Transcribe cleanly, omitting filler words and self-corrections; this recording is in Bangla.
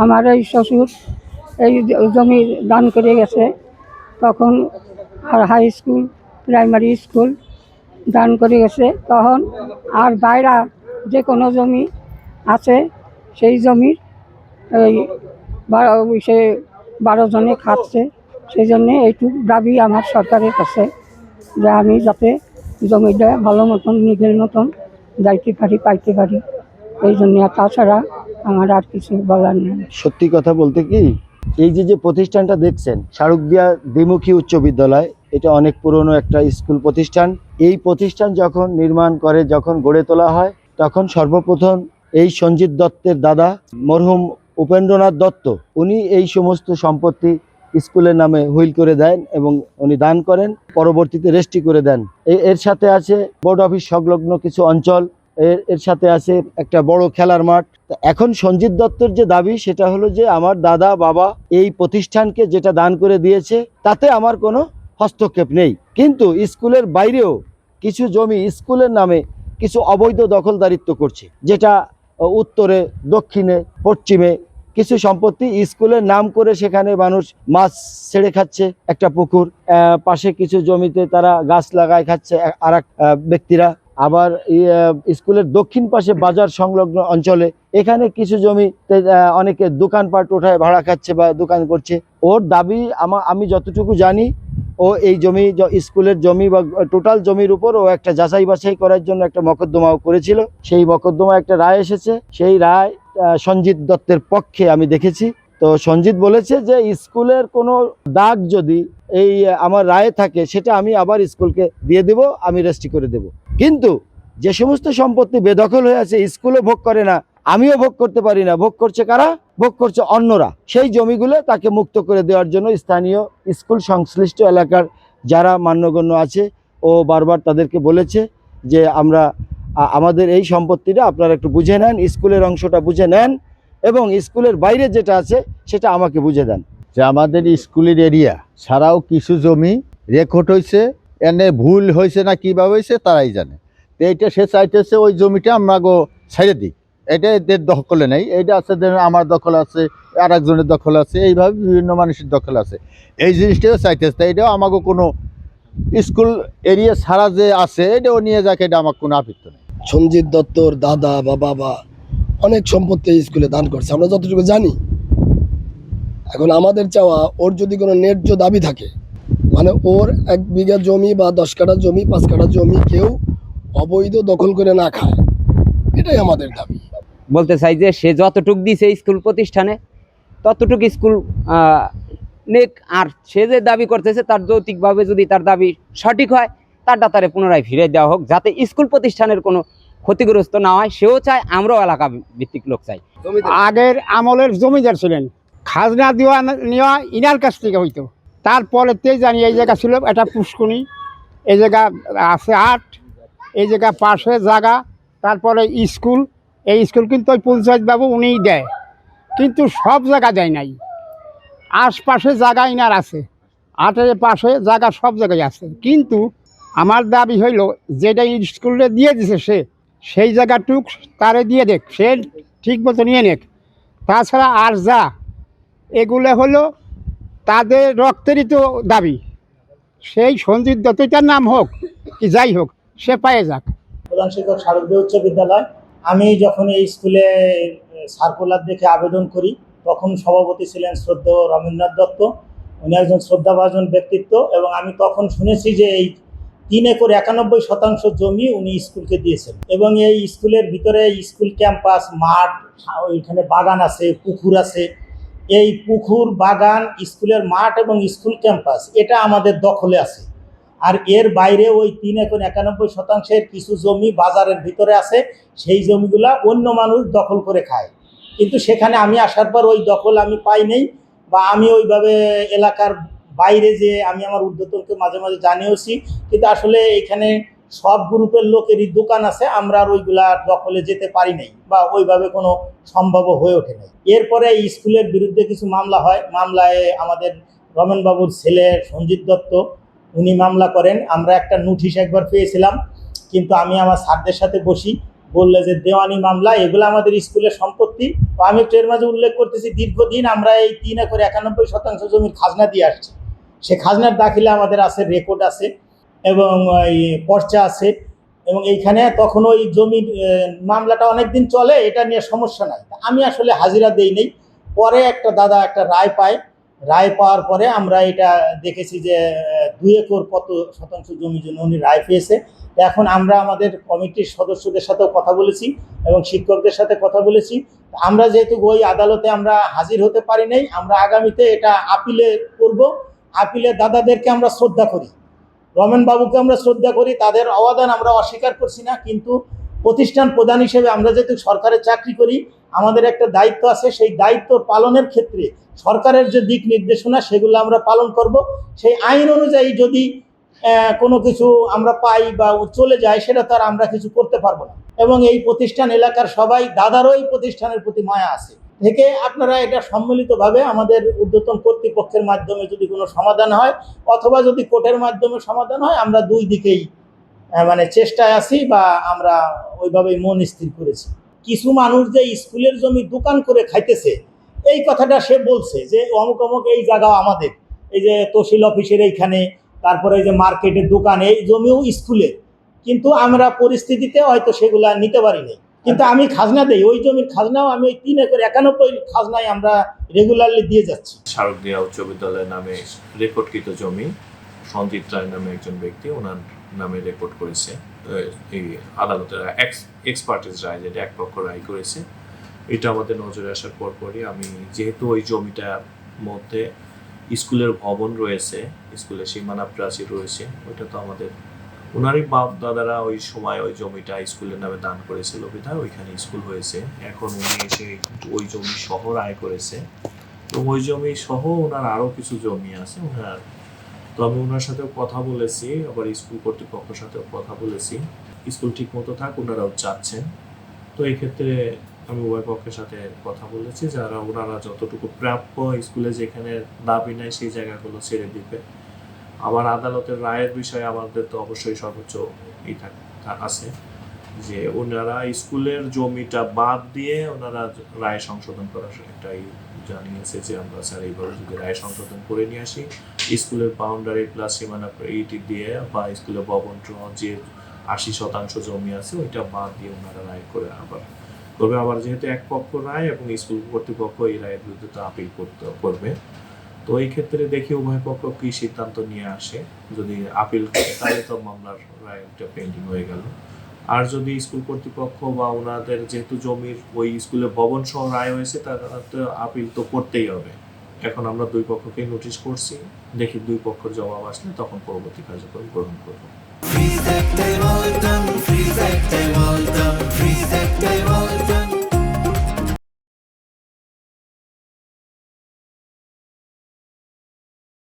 আমার এই শ্বশুর এই জমি দান করে গেছে, তখন আর হাই স্কুল প্রাইমারি স্কুল দান করে গেছে। তখন আর বাইরা যে কোনো জমি আছে সেই জমির এই সে 12 জনে খাচ্ছে। সেই জন্যে এইটুকু দাবি আমার সরকারের কাছে যে আমি যাতে জমিটা ভালো মতন নিজের মতন যাইতে পারি, পাইতে পারি, এই জন্য। তাছাড়া আমার আর কিছু বলার নেই। সত্যি কথা বলতে কি, এই যে প্রতিষ্ঠানটা দেখছেন শারুকদিয়া দ্বিমুখী উচ্চ বিদ্যালয়, এটা অনেক পুরনো একটা স্কুল প্রতিষ্ঠান। এই প্রতিষ্ঠান যখন নির্মাণ করে, যখন গড়ে তোলা হয়, তখন সর্বপ্রথম এই সঞ্জিত দত্তের দাদা মরহুম উপেন্দ্রনাথ দত্ত উনি এই সমস্ত সম্পত্তি স্কুলের নামে হুইল করে দেন এবং উনি দান করেন, পরবর্তীতে রেজিস্ট্রি করে দেন। এর সাথে আছে বোর্ড অফিস সংলগ্ন কিছু অঞ্চল, এর সাথে আছে একটা বড় খেলার মাঠ। এখন সঞ্জিত দত্তর যে দাবি সেটা হলো যে আমার দাদা বাবা এই প্রতিষ্ঠানকে যেটা দান করে দিয়েছে তাতে আমার কোনো হস্তক্ষেপ নেই, কিন্তু স্কুলের বাইরেও কিছু জমি স্কুলের নামে কিছু অবৈধ দখলদারিত্ব করছে, যেটা উত্তরে, দক্ষিণে, পশ্চিমে কিছু সম্পত্তি স্কুলের নাম করে সেখানে মানুষ মাছ ছেড়ে খাচ্ছে, একটা পুকুর পাশে কিছু জমিতে তারা গাছ লাগায় খাচ্ছে আর এক ব্যক্তিরা। আবার স্কুলের দক্ষিণ পাশে বাজার সংলগ্ন অঞ্চলে এখানে কিছু জমিতে অনেকে দোকানপাট ওঠায় ভাড়া খাচ্ছে বা দোকান করছে। ওর দাবি আমি যতটুকু জানি, ও এই জমি স্কুলের জমি বা টোটাল জমির উপর ও একটা যাচাই বাছাই করার জন্য একটা মকদ্দমাও করেছিল। সেই মকদ্দমা একটা রায় এসেছে, সেই রায় সঞ্জিত দত্তের পক্ষে আমি দেখেছি। তো সঞ্জিত বলেছে যে স্কুলের কোনো দাগ যদি এই আমার রায়ে থাকে সেটা আমি আবার স্কুলকে দিয়ে দেব, আমি রেজিস্ট্রি করে দেব। কিন্তু যে সমস্ত সম্পত্তি বেদখল হয়ে আছে, স্কুলও ভোগ করে না, আমিও ভোগ করতে পারি না, ভোগ করছে কারা? ভোগ করছে অন্যরা। সেই জমিগুলো তাকে মুক্ত করে দেওয়ার জন্য স্থানীয় স্কুল সংশ্লিষ্ট এলাকার যারা মান্যগণ্য আছে ও বারবার তাদেরকে বলেছে যে আমাদের এই সম্পত্তিটা আপনারা একটু বুঝে নেন, স্কুলের অংশটা বুঝে নেন এবং স্কুলের বাইরে যেটা আছে সেটা আমাকে বুঝে দেন। যে আমাদের স্কুলের এরিয়া ছাড়াও কিছু জমি রেকর্ড হয়েছে, এনে ভুল হয়েছে না কীভাবে হয়েছে তারাই জানে। তো এইটা সে চাইতেছে ওই জমিটা আমরা ছেড়ে দিই, এটা এদের দখলে নেই, এইটা আছে আমার দখল আছে, আর একজনের দখল আছে, এইভাবে বিভিন্ন মানুষের দখল আছে। এই জিনিসটাও চাইতেছে, এটাও আমাকে কোনো স্কুল এরিয়া ছাড়া যে আছে এটাও নিয়ে যাক, এটা আমার কোনো আপত্তি নেই। সঞ্জিত দত্তর দাদা বা বাবা অনেক সম্পত্তি স্কুলে দান করছে, আমরা যতটুকু জানি। এখন আমাদের চাওয়া, ওর যদি কোনো ন্যায্য দাবি থাকে, মানে ওর 1 বিঘা জমি বা 10 কাঠা জমি, 5 কাঠা জমি কেউ অবৈধ দখল করে না খায়, এটাই আমাদের দাবি। বলতে চাই যে সে যতটুক দিছে স্কুল প্রতিষ্ঠানে ততটুক স্কুল নেক, আর সে যে দাবি করতেছে তার যৌক্তিকভাবে যদি তার দাবি সঠিক হয় তারটা তারে পুনরায় ফিরে দেওয়া হোক, যাতে স্কুল প্রতিষ্ঠানের কোনো ক্ষতিগ্রস্ত না হয়। সেও চায়, আমরাও এলাকা ভিত্তিক লোক চাই। আগের আমলের জমিদার ছিলেন, খাজনা নেওয়া ইনার কাছ থেকে হইতো। তারপরে জানি এই জায়গা ছিল একটা পুষ্কুনি, এই জায়গা আছে 8, এই জায়গা পাশে জায়গা, তারপরে স্কুল, এই স্কুল কিন্তু ওই পঞ্চায়েত বাবু উনিই দেয়, কিন্তু সব জায়গা দেয় নাই। আশপাশে জায়গা ইনার আছে, 8-এর পাশে জায়গা সব জায়গায় আছে। কিন্তু আমার দাবি হইল যেটা স্কুলে দিয়ে দিছে সেই জায়গাটুক তারে দিয়ে দেখ, সে ঠিক মতো নিয়ে নেক। তাছাড়া আর যা এগুলো হলো তাদের রক্তেরই তো দাবি, সেই সঞ্জিত দত্তটার নাম হোক কি যাই হোক, সে পায়ে যাক। প্রধান শিক্ষক শারদীয় উচ্চ বিদ্যালয়। আমি যখন এই স্কুলে সার্কুলার দেখে আবেদন করি, তখন সভাপতি ছিলেন শ্রদ্ধেয় রবীন্দ্রনাথ দত্ত। উনি একজন শ্রদ্ধাভাজন ব্যক্তিত্ব, এবং আমি তখন শুনেছি যে এই 3 একর 91% জমি উনি স্কুলকে দিয়েছেন। এবং এই স্কুলের ভিতরে স্কুল ক্যাম্পাস, মাঠ, ওইখানে বাগান আছে, পুকুর আছে। এই পুকুর, বাগান, স্কুলের মাঠ এবং স্কুল ক্যাম্পাস এটা আমাদের দখলে আছে। আর এর বাইরে ওই 3 একর 91% কিছু জমি বাজারের ভিতরে আছে, সেই জমিগুলা অন্য মানুষ দখল করে খায়। কিন্তু সেখানে আমি আসার পর ওই দখল আমি পাই নাই, বা আমি ওইভাবে এলাকার বাইরে যে আমি আমার ঊর্ধ্বতনকে মাঝে মাঝে জানিয়েছি, কিন্তু আসলে এখানে সব গ্রুপের লোকেরই দোকান আছে, আমরা আর ওইগুলা দখলে যেতে পারি নাই, বা ওইভাবে কোনো সম্ভব হয়ে ওঠে নাই। এরপরে স্কুলের বিরুদ্ধে কিছু মামলা হয়। মামলায় আমাদের রমেনবাবুর ছেলে সঞ্জিত দত্ত উনি মামলা করেন। আমরা একটা নোটিশ একবার পেয়েছিলাম, কিন্তু আমি আমার স্যারদের সাথে বললে যে দেওয়ানি মামলা এগুলো আমাদের স্কুলের সম্পত্তি। তো আমি একটু এর মাঝে উল্লেখ করতেছি, দীর্ঘদিন আমরা এই 3 একর 91% জমির খাজনা দিয়ে আসছি। সে খাজনার দাখিলে আমাদের আছে, রেকর্ড আছে এবং ওই পর্চা আছে, এবং এইখানে তখন ওই জমির মামলাটা অনেক দিন চলে, এটা নিয়ে সমস্যা নাই। আমি আসলে হাজিরা দেই নেই। পরে একটা দাদা একটা রায় পায়, রায় পাওয়ার পরে আমরা এটা দেখেছি যে 2 একর কত শতাংশ জমি জন্য উনি রায় পেয়েছে। এখন আমরা আমাদের কমিটির সদস্যদের সাথেও কথা বলেছি এবং শিক্ষকদের সাথে কথা বলেছি। আমরা যেহেতু ওই আদালতে আমরা হাজির হতে পারি নাই, আমরা আগামীতে এটা আপিলে করব। আপিলে দাদাদেরকে আমরা শ্রদ্ধা করি, রমেন বাবুকে আমরা শ্রদ্ধা করি, তাদের অবদান আমরা অস্বীকার করছি না, কিন্তু প্রতিষ্ঠান প্রধান হিসেবে আমরা যেহেতু সরকারের চাকরি করি, আমাদের একটা দায়িত্ব আছে। সেই দায়িত্ব পালনের ক্ষেত্রে সরকারের যে দিক নির্দেশনা সেগুলো আমরা পালন করব। সেই আইন অনুযায়ী যদি কোনো কিছু আমরা পাই বা চলে যায়, সেটা তার আমরা কিছু করতে পারবো না। এবং এই প্রতিষ্ঠান এলাকার সবাই, দাদারও এই প্রতিষ্ঠানের প্রতি মায়া আছে থেকে আপনারা এটা সম্মিলিতভাবে আমাদের ঊর্ধ্বতন কর্তৃপক্ষের মাধ্যমে যদি কোনো সমাধান হয়, অথবা যদি কোর্টের মাধ্যমে সমাধান হয়, আমরা দুই দিকেই মানে চেষ্টায় আছি বা আমরা ওইভাবেই মন স্থির করেছি। কিছু মানুষ যে স্কুলের জমি দোকান করে খাইতেছে, এই কথাটা সে বলছে যে অমুক অমুক এই জায়গা আমাদের, এই যে তহসিল অফিসের এইখানে, তারপরে এই যে মার্কেটের দোকান, এই জমিও স্কুলের, কিন্তু আমরা পরিস্থিতিতে হয়তো সেগুলা নিতে পারিনি। কিন্তু আমি খাজনা দেই, ওই জমির খাজনাও আমি ওই 3 একর 91 খাজনায় আমরা রেগুলারলি দিয়ে যাচ্ছি। শারদীয়া উচ্চ বিদ্যালয়ের নামে রেকর্ডকৃত জমি সঞ্জিত রায় নামে একজন ব্যক্তি ওনার নামে রেকর্ড করেছে। এই আদালতের এক্সপার্টিস রায়, যেটা এক পক্ষ রায় করেছে, এটা আমাদের নজরে আসার পরপরই আমি, যেহেতু ওই জমিটার মধ্যে স্কুলের ভবন রয়েছে, স্কুলের সীমানা প্রাচীর রয়েছে, ওইটা তো আমাদের ওনারই বাপ দাদারা ওই সময় ওই জমিটা স্কুলের নামে দান করেছিল বিধায় ওইখানে স্কুল হয়েছে। এখন উনি এসে ওই জমি সহ রায় করেছে, তো ওই জমি সহ ওনার আরও কিছু জমি আছে ওনার। তো আমি ওনার সাথেও কথা বলেছি, আবার স্কুল কর্তৃপক্ষের সাথেও কথা বলেছি, স্কুল ঠিক মতো থাক ওনারাও চাচ্ছেন। তো এই ক্ষেত্রে আমি উভয় পক্ষের সাথে কথা বলেছি, যারা ওনারা যতটুকু প্রাপ্য স্কুলে যেখানে দাবি নাই সেই জায়গাগুলো ছেড়ে দিবে। আবার আদালতের রায়ের বিষয়ে আমাদের তো অবশ্যই সর্বোচ্চ আছে যে ওনারা স্কুলের জমিটা বাদ দিয়ে ওনারা রায় সংশোধন করার একটাই জানিয়েছে যে আমরা স্যার এইভাবে যদি রায় সংশোধন করে নিয়ে আসি, স্কুলের বাউন্ডারি প্লাস সীমানা এইটি দিয়ে বা স্কুলের ভবন যে 80% জমি আছে ওইটা বাদ দিয়ে ওনারা রায় করে আবার যেহেতু এক পক্ষ রায় এবং স্কুল কর্তৃপক্ষ এই রায়ের বিরুদ্ধে তো আপিল করবে। তো এই ক্ষেত্রে দেখি উভয় পক্ষ কি সিদ্ধান্ত নিয়ে আসে। যদি আপিল করে তাহলে তো মামলার রায়টা পেন্ডিং হয়ে গেল, আর যদি স্কুল কর্তৃপক্ষ বা ওনাদের যেহেতু জমির ওই স্কুলে ভবন সহ রায় হয়েছে, তারা তো আপিল তো করতেই হবে। এখন আমরা দুই পক্ষকে নোটিশ করছি, দেখি দুই পক্ষের জবাব আসলে তখন পরবর্তী কার্যক্রম গ্রহণ করবো।